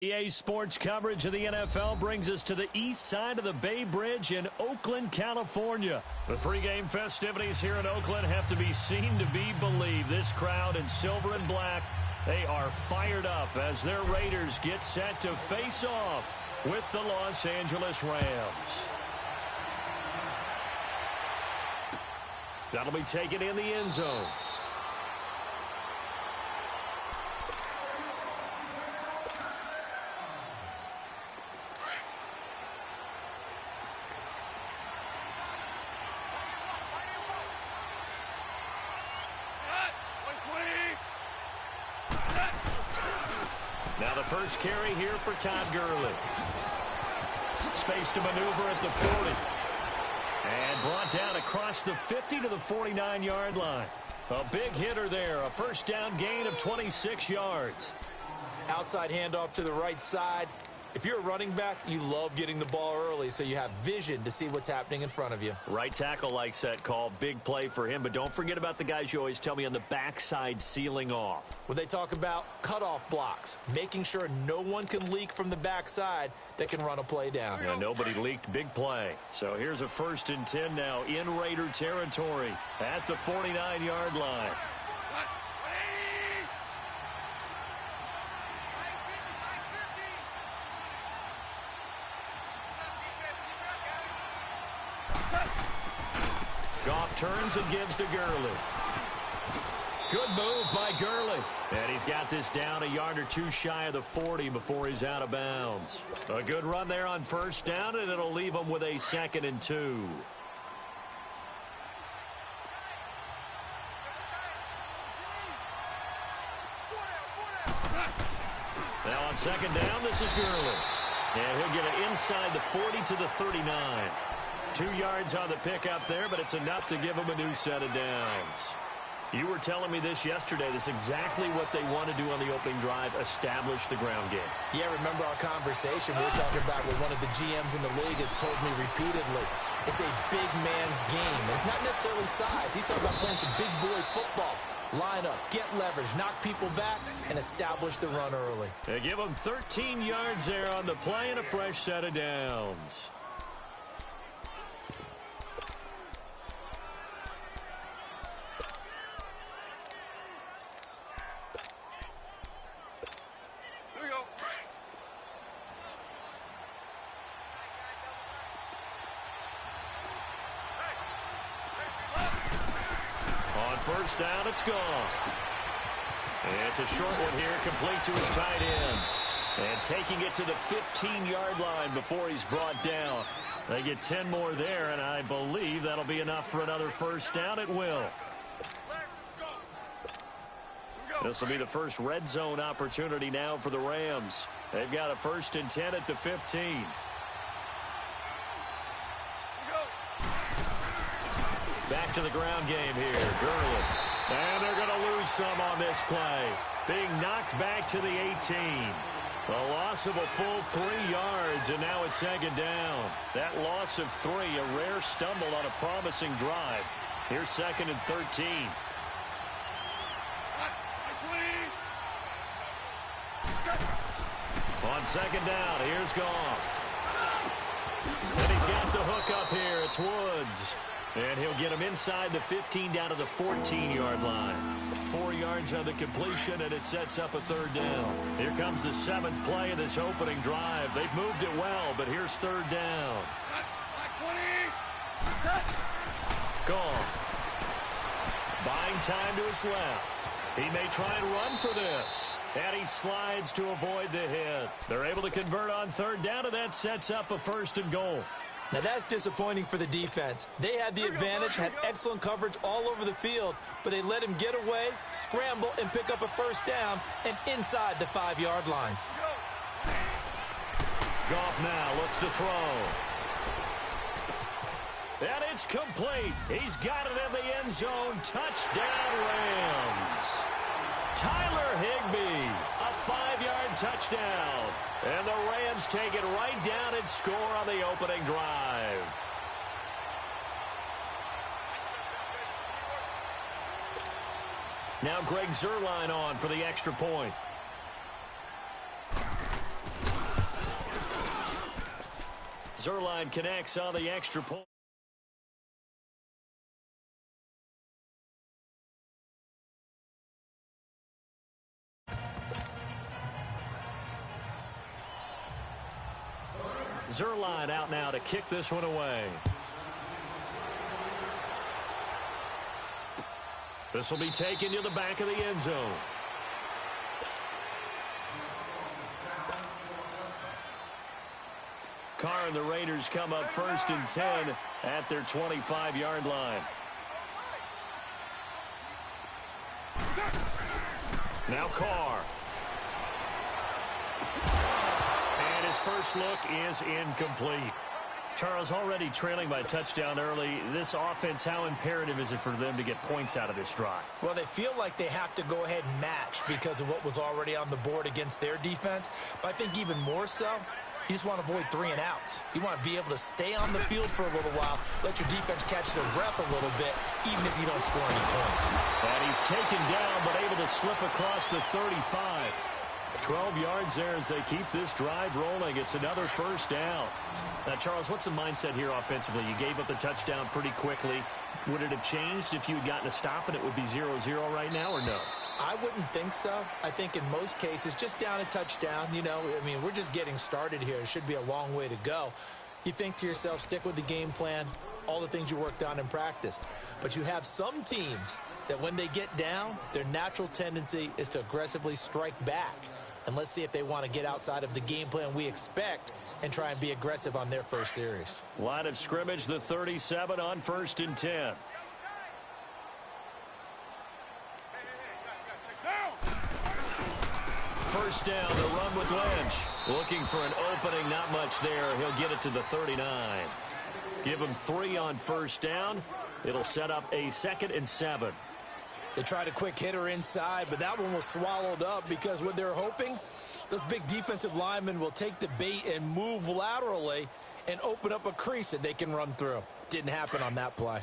EA Sports coverage of the NFL brings us to the east side of the Bay Bridge in Oakland, California. The pregame festivities here in Oakland have to be seen to be believed. This crowd in silver and black, they are fired up as their Raiders get set to face off with the Los Angeles Rams. That'll be taken in the end zone. Now the first carry here for Todd Gurley. Space to maneuver at the 40. And brought down across the 50 to the 49-yard line. A big hitter there. A first down gain of 26 yards. Outside handoff to the right side. If you're a running back, you love getting the ball early so you have vision to see what's happening in front of you. Right tackle likes that call. Big play for him. But don't forget about the guys you always tell me on the backside sealing off. When they talk about cutoff blocks, making sure no one can leak from the backside that can run a play down. Yeah, nobody leaked. Big play. So here's a 1st and 10 now in Raider territory at the 49-yard line. Goff turns and gives to Gurley. Good move by Gurley. And he's got this down a yard or two shy of the 40 before he's out of bounds. A good run there on first down, and it'll leave him with a 2nd and 2. Now on 2nd down, this is Gurley. And he'll get it inside the 40 to the 39. 2 yards on the pickup there, but it's enough to give him a new set of downs. You were telling me this yesterday. This is exactly what they want to do on the opening drive, establish the ground game. Yeah, remember our conversation we were talking about with one of the GMs in the league has told me repeatedly. It's a big man's game. And it's not necessarily size. He's talking about playing some big boy football. Line up, get leverage, knock people back, and establish the run early. They give him 13 yards there on the play and a fresh set of downs. First down, it's gone. And it's a short one here, complete to his tight end. And taking it to the 15-yard line before he's brought down. They get 10 more there, and I believe that'll be enough for another first down. It will. This will be the first red zone opportunity now for the Rams. They've got a 1st and 10 at the 15. Back to the ground game here. Gurley. And they're going to lose some on this play. Being knocked back to the 18. A loss of a full 3 yards, and now it's 2nd down. That loss of 3, a rare stumble on a promising drive. Here's 2nd and 13. On 2nd down, here's Goff. And he's got the hook up here. It's Woods. And he'll get him inside the 15 down to the 14-yard line. 4 yards on the completion, and it sets up a 3rd down. Here comes the 7th play of this opening drive. They've moved it well, but here's 3rd down. Goff. Buying time to his left. He may try and run for this. And he slides to avoid the hit. They're able to convert on 3rd down, and that sets up a 1st and goal. Now that's disappointing for the defense. They had the advantage, had excellent coverage all over the field, but they let him get away, scramble, and pick up a 1st down and inside the 5-yard line. Goff now looks to throw. And it's complete. He's got it in the end zone. Touchdown, Rams. Tyler Higbee, a 5-yard touchdown. And the Rams take it right down and score on the opening drive. Now Greg Zuerlein on for the extra point. Zerline connects on the extra point. Zerline out now to kick this one away. This will be taken to the back of the end zone. Carr and the Raiders come up 1st and 10 at their 25-yard line. Now Carr. And his first look is incomplete. Charles, already trailing by a touchdown early. This offense, how imperative is it for them to get points out of this drive? Well, they feel like they have to go ahead and match because of what was already on the board against their defense. But I think even more so, you just want to avoid 3 and outs. You want to be able to stay on the field for a little while, let your defense catch their breath a little bit, even if you don't score any points. And he's taken down, but able to slip across the 35. 12 yards there as they keep this drive rolling. It's another first down. Now, Charles, what's the mindset here offensively? You gave up the touchdown pretty quickly. Would it have changed if you had gotten a stop and it would be 0-0 right now, or no? I wouldn't think so. I think in most cases, just down a touchdown, you know, I mean, we're just getting started here. It should be a long way to go. You think to yourself, stick with the game plan, all the things you worked on in practice. But you have some teams that when they get down, their natural tendency is to aggressively strike back. And let's see if they want to get outside of the game plan we expect and try and be aggressive on their first series. Line of scrimmage, the 37 on 1st and 10. First down, the run with Lynch. Looking for an opening, not much there. He'll get it to the 39. Give him 3 on first down. It'll set up a 2nd and 7. They tried a quick hitter inside, but that one was swallowed up because what they're hoping, those big defensive linemen will take the bait and move laterally and open up a crease that they can run through. Didn't happen on that play.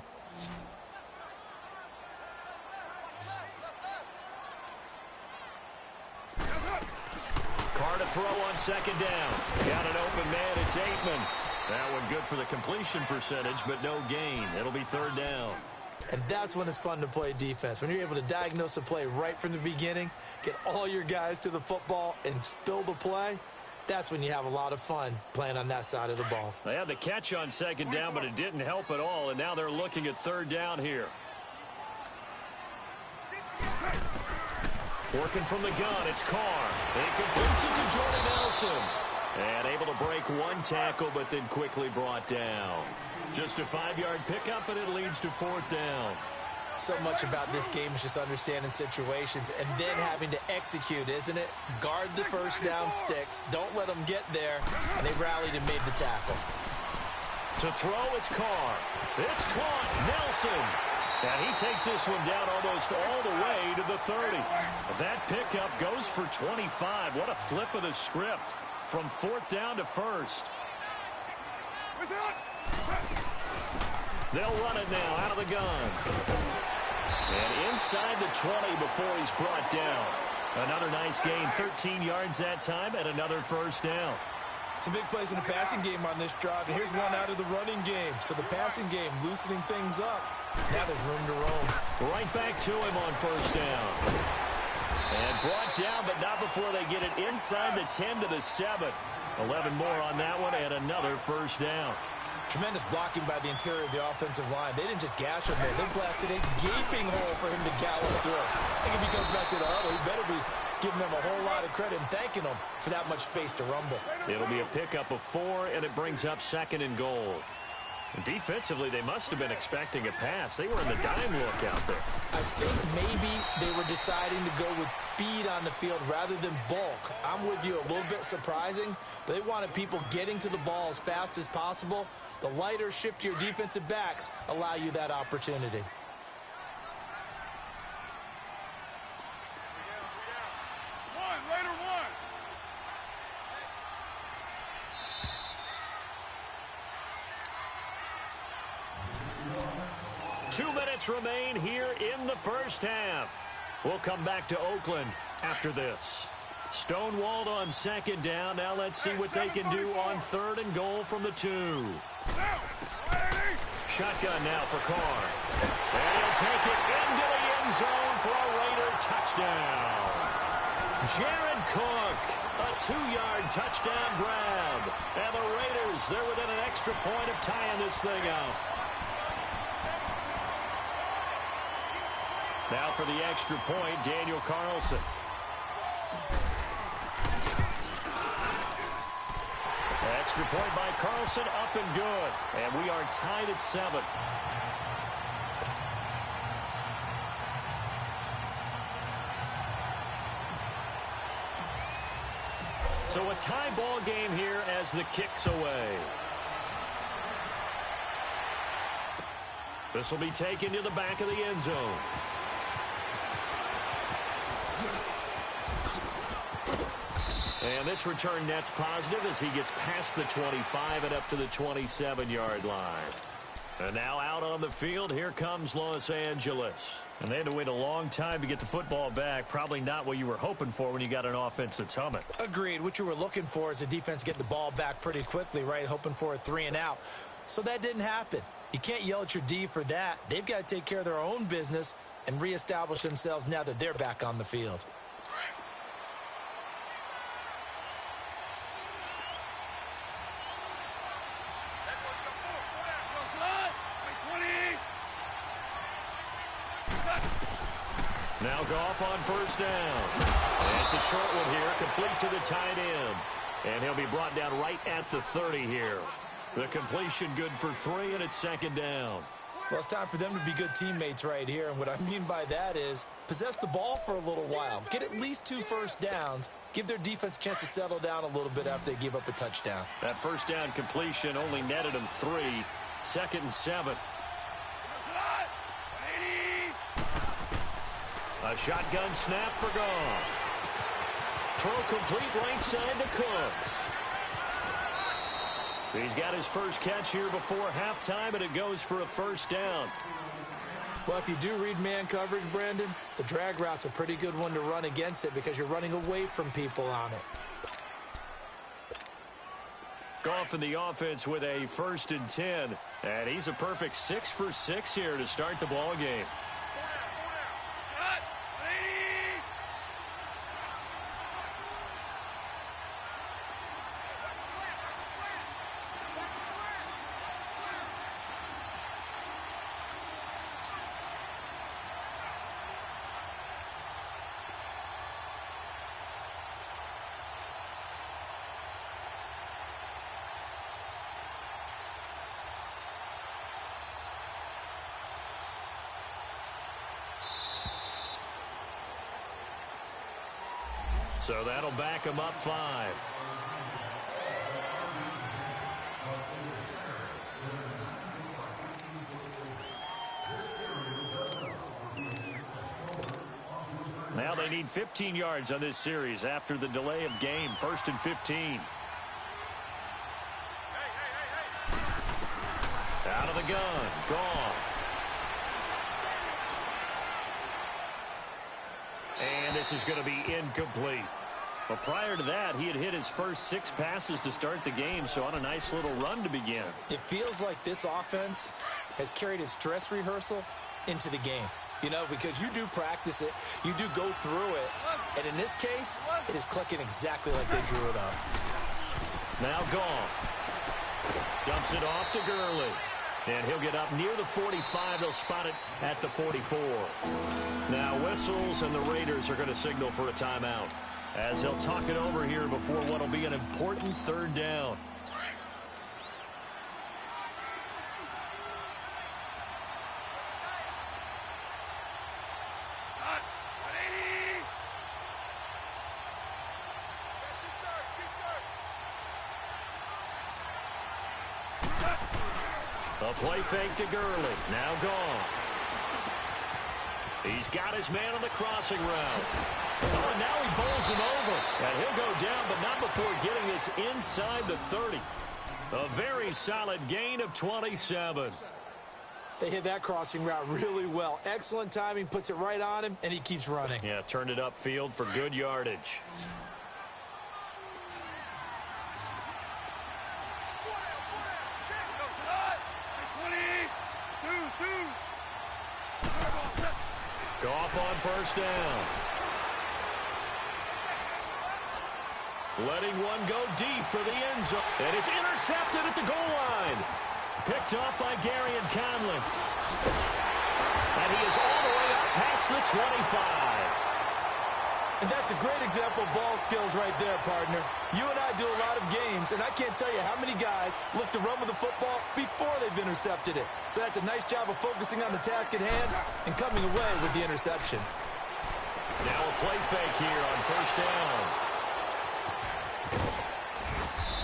Carr to throw on 2nd down. Got an open man, it's Aikman. That one good for the completion percentage, but no gain. It'll be 3rd down. And that's when it's fun to play defense. When you're able to diagnose a play right from the beginning, get all your guys to the football and spill the play, that's when you have a lot of fun playing on that side of the ball. They had the catch on 2nd down, but it didn't help at all, and now they're looking at 3rd down here. Working from the gun, it's Carr. He completes it to Jordan Nelson. And able to break one tackle, but then quickly brought down. Just a 5-yard pickup, and it leads to 4th down. So much about this game is just understanding situations and then having to execute, isn't it? Guard the first down sticks. Don't let them get there. And they rallied and made the tackle. To throw, it's Carr. It's caught. Nelson. And he takes this one down almost all the way to the 30. That pickup goes for 25. What a flip of the script from 4th down to 1st. They'll run it now out of the gun. And inside the 20 before he's brought down. Another nice gain, 13 yards that time, and another first down. Some big plays in the passing game on this drive, and here's one out of the running game. So the passing game loosening things up. Now there's room to roam. Right back to him on first down. And brought down, but not before they get it inside the 10 to the 7. 11 more on that one, and another first down. Tremendous blocking by the interior of the offensive line. They didn't just gash him there. They blasted a gaping hole for him to gallop through. I think if he comes back to the huddle, he better be giving them a whole lot of credit and thanking them for that much space to rumble. It'll be a pickup of 4, and it brings up 2nd and goal. And defensively, they must have been expecting a pass. They were in the dime look out there. I think maybe they were deciding to go with speed on the field rather than bulk. I'm with you, a little bit surprising. They wanted people getting to the ball as fast as possible. The lighter, shiftier defensive backs allow you that opportunity. Two minutes remain here in the first half. We'll come back to Oakland after this. Stonewalled on second down. Now let's see what they can do on 3rd and goal from the 2. Shotgun now for Carr. And he'll take it into the end zone for a Raider touchdown. Jared Cook, a 2-yard touchdown grab. And the Raiders, they're within an extra point of tying this thing out. Now for the extra point, Daniel Carlson. Extra point by Carlson, up and good. And we are tied at 7. So a tie ball game here as the kick's away. This will be taken to the back of the end zone. And this return net's positive as he gets past the 25 and up to the 27-yard line. And now out on the field, here comes Los Angeles. And they had to wait a long time to get the football back. Probably not what you were hoping for when you got an offense that's humming. Agreed. What you were looking for is the defense get the ball back pretty quickly, right? Hoping for a 3 and out. So that didn't happen. You can't yell at your D for that. They've got to take care of their own business and reestablish themselves now that they're back on the field. Now Goff on 1st down. And it's a short one here, complete to the tight end. And he'll be brought down right at the 30 here. The completion good for 3, and it's 2nd down. Well, it's time for them to be good teammates right here. And what I mean by that is possess the ball for a little while. Get at least 2 first downs. Give their defense a chance to settle down a little bit after they give up a touchdown. That 1st down completion only netted them 3. 2nd and 7. A shotgun snap for Goff. Throw complete right side to Cooks. He's got his first catch here before halftime, and it goes for a 1st down. Well, if you do read man coverage, Brandon, the drag route's a pretty good one to run against it because you're running away from people on it. Goff in the offense with a 1st and 10, and he's a perfect 6 for 6 here to start the ball game. So that'll back him up 5. Now they need 15 yards on this series after the delay of game. 1st and 15. Out of the gun. Goff. And this is going to be incomplete. But prior to that, he had hit his first 6 passes to start the game, so on a nice little run to begin. It feels like this offense has carried its dress rehearsal into the game. You know, because you do practice it, you do go through it, and in this case, it is clicking exactly like they drew it up. Now Goff dumps it off to Gurley. And he'll get up near the 45. They'll spot it at the 44. Now whistles, and the Raiders are going to signal for a timeout as they'll talk it over here before what will be an important 3rd down. A play fake to Gurley. Now Goff. He's got his man on the crossing route. Oh, and now he bowls him over. And he'll go down, but not before getting this inside the 30. A very solid gain of 27. They hit that crossing route really well. Excellent timing, puts it right on him, and he keeps running. Yeah, turned it upfield for good yardage. Off on first down. Letting one go deep for the end zone. And it's intercepted at the goal line. Picked off by Gary and Conley. And he is all the way up past the 25. And that's a great example of ball skills right there, partner. You and I do a lot of games, and I can't tell you how many guys look to run with the football before they've intercepted it. So that's a nice job of focusing on the task at hand and coming away with the interception. Now a play fake here on first down.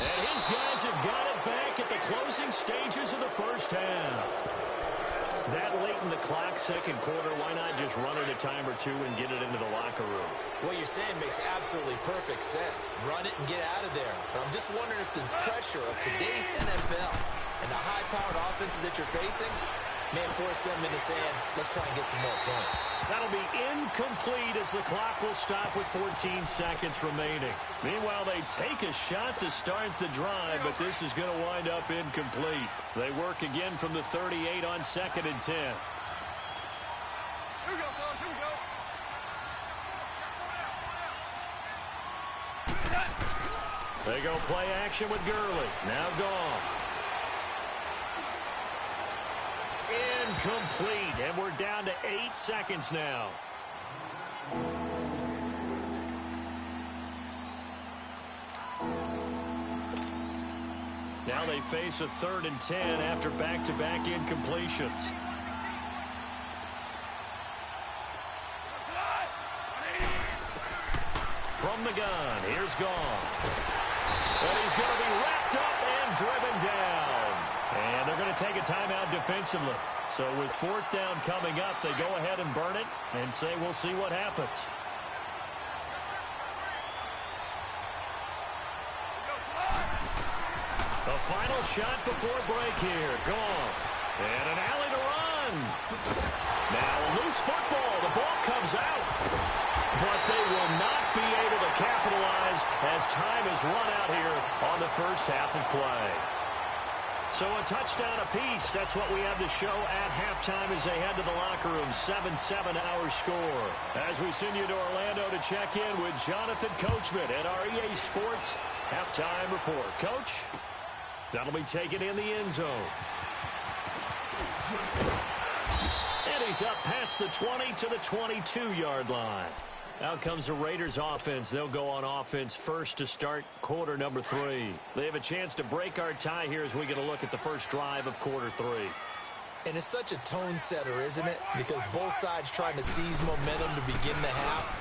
And his guys have got it back at the closing stages of the first half. That late in the clock, second quarter, why not just run it a time or two and get it into the locker room? What you're saying makes absolutely perfect sense. Run it and get out of there. But I'm just wondering if the pressure of today's NFL and the high-powered offenses that you're facing may force them into saying, let's try and get some more points. That'll be incomplete as the clock will stop with 14 seconds remaining. Meanwhile, they take a shot to start the drive, but this is going to wind up incomplete. They work again from the 38 on 2nd and 10. Here we go, fellas. Here we go. They go play action with Gurley. Now Goff. Incomplete, and we're down to 8 seconds now. Now they face a 3rd and 10 after back-to-back incompletions. From the gun, here's Goff. And he's going to be wrapped up and driven down. And they're going to take a timeout defensively. So with 4th down coming up, they go ahead and burn it and say we'll see what happens. The final shot before break here. Goff. And an alley to run. Now a loose football. The ball comes out. But they will not be able to capitalize as time is run out here on the first half of play. So a touchdown apiece. That's what we have to show at halftime as they head to the locker room. 7-7 our score. As we send you to Orlando to check in with Jonathan Coachman at our EA Sports Halftime Report. Coach, that'll be taken in the end zone. And he's up past the 20 to the 22-yard line. Out comes the Raiders offense. They'll go on offense first to start quarter number 3. They have a chance to break our tie here as we get a look at the first drive of quarter 3. And it's such a tone setter, isn't it? Because both sides trying to seize momentum to begin the half.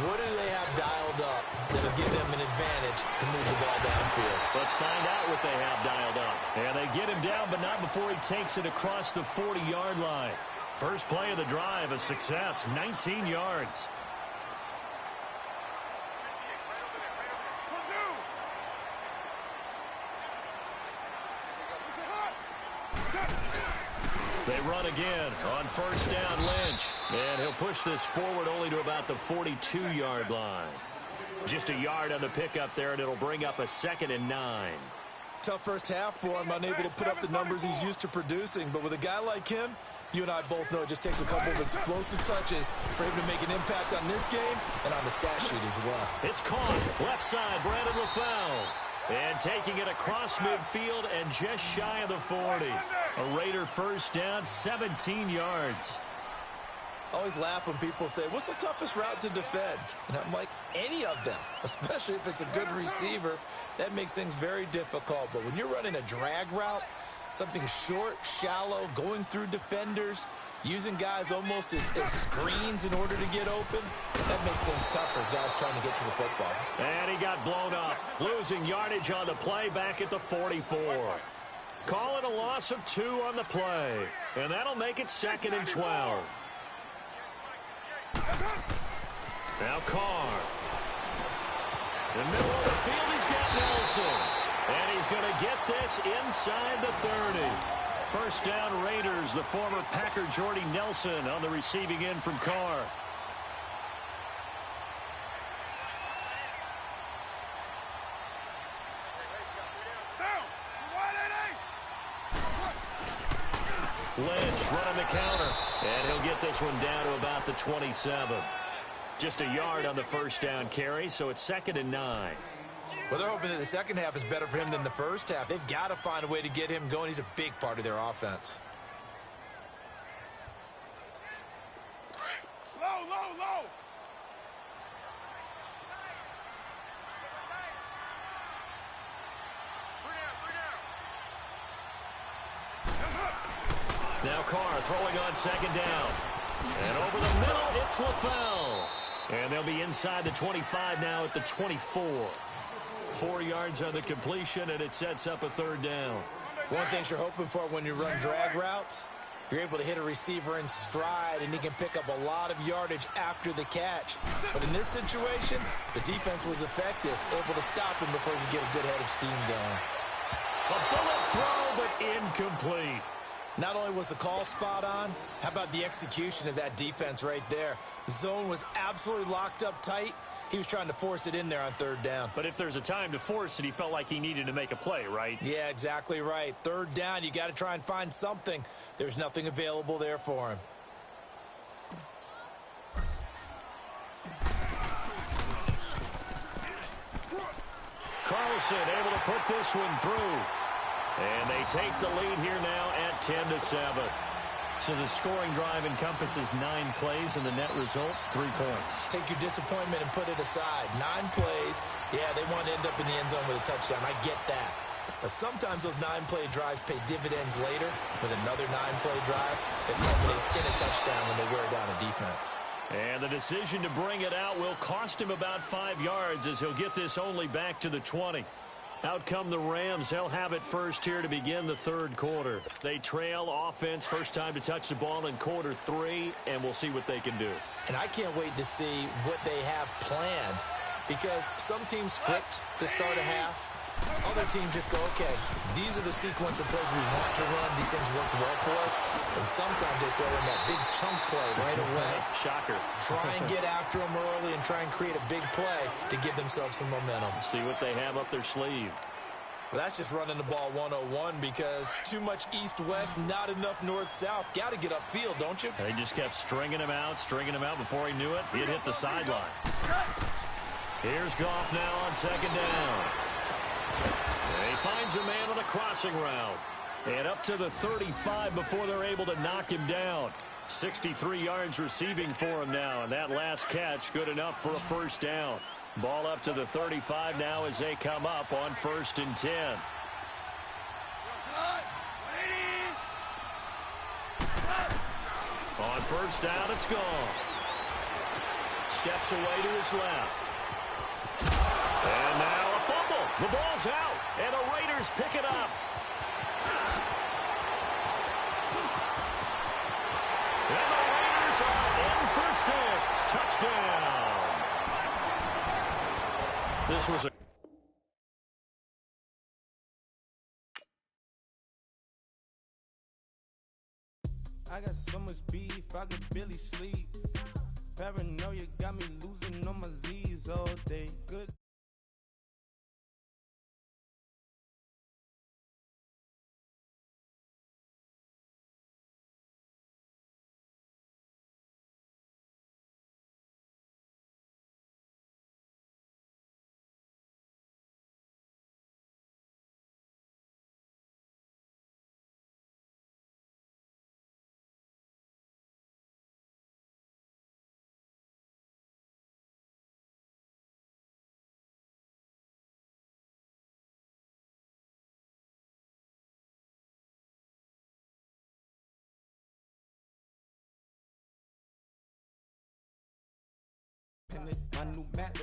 What do they have dialed up that'll give them an advantage to move the ball downfield? Let's find out what they have dialed up. And they get him down, but not before he takes it across the 40-yard line. First play of the drive, a success, 19 yards. They run again on first down, Lynch. And he'll push this forward only to about the 42-yard line. Just a yard on the pickup there, and it'll bring up a 2nd and 9. Tough first half for him, unable to put up the numbers he's used to producing. But with a guy like him, you and I both know it just takes a couple of explosive touches for him to make an impact on this game and on the stat sheet as well. It's caught. Left side, Brandon LaFell. And taking it across midfield and just shy of the 40. A Raider first down, 17 yards. I always laugh when people say, what's the toughest route to defend? And I'm like, any of them, especially if it's a good receiver. That makes things very difficult. But when you're running a drag route, something short, shallow, going through defenders, using guys almost as screens in order to get open, that makes things tough for guys trying to get to the football. And he got blown up, losing yardage on the play back at the 44. Call it a loss of 2 on the play, and that'll make it 2nd and 12. Now Carr. In the middle of the field, he's got Nelson. And he's going to get this inside the 30. First down Raiders, the former Packer Jordy Nelson on the receiving end from Carr. Lynch running the counter. And he'll get this one down to about the 27. Just a yard on the first down carry, so it's 2nd and 9. Well, they're hoping that the second half is better for him than the first half. They've got to find a way to get him going. He's a big part of their offense. Low, low, low. Now Carr throwing on 2nd down. And over the middle, it's LaFell. And they'll be inside the 25 now at the 24. 4 yards on the completion, and it sets up a 3rd down. One thing you're hoping for when you run drag routes, you're able to hit a receiver in stride, and he can pick up a lot of yardage after the catch. But in this situation, the defense was effective, able to stop him before he could get a good head of steam going. A bullet throw, but incomplete. Not only was the call spot on, how about the execution of that defense right there? The zone was absolutely locked up tight. He was trying to force it in there on 3rd down. But if there's a time to force it, he felt like he needed to make a play, right? Yeah, exactly right. 3rd down, you got to try and find something. There's nothing available there for him. Carlson able to put this one through. And they take the lead here now at 10-7. So the scoring drive encompasses 9 plays, and the net result, 3 points. Take your disappointment and put it aside. 9 plays. Yeah, they want to end up in the end zone with a touchdown. I get that. But sometimes those 9-play drives pay dividends later with another 9-play drive that culminates in a touchdown when they wear down a defense. And the decision to bring it out will cost him about 5 yards as he'll get this only back to the 20. Out come the Rams. They'll have it first here to begin the 3rd quarter. They trail offense, first time to touch the ball in quarter 3, and we'll see what they can do. And I can't wait to see what they have planned, because some teams script to start a half. Other teams just go, okay, these are the sequence of plays we want to run. These things worked well for us. And sometimes they throw in that big chunk play right away. Shocker. Try and get after them early and try and create a big play to give themselves some momentum. See what they have up their sleeve. Well, that's just running the ball 101 because too much east-west, not enough north-south. Got to get upfield, don't you? They just kept stringing him out. Before he knew it, he'd hit the sideline. Here's Goff now on 2nd down. And he finds a man on the crossing route. And up to the 35 before they're able to knock him down. 63 yards receiving for him now. And that last catch good enough for a 1st down. Ball up to the 35 now as they come up on 1st and 10. On 1st down, it's gone. Steps away to his left. And now a fumble. The ball's out, and the Raiders pick it up. And the Raiders are in for 6. Touchdown. This was a... I got so much beef, I could barely sleep. Paranoia got me losing on my Z's all day. Good. My new Mac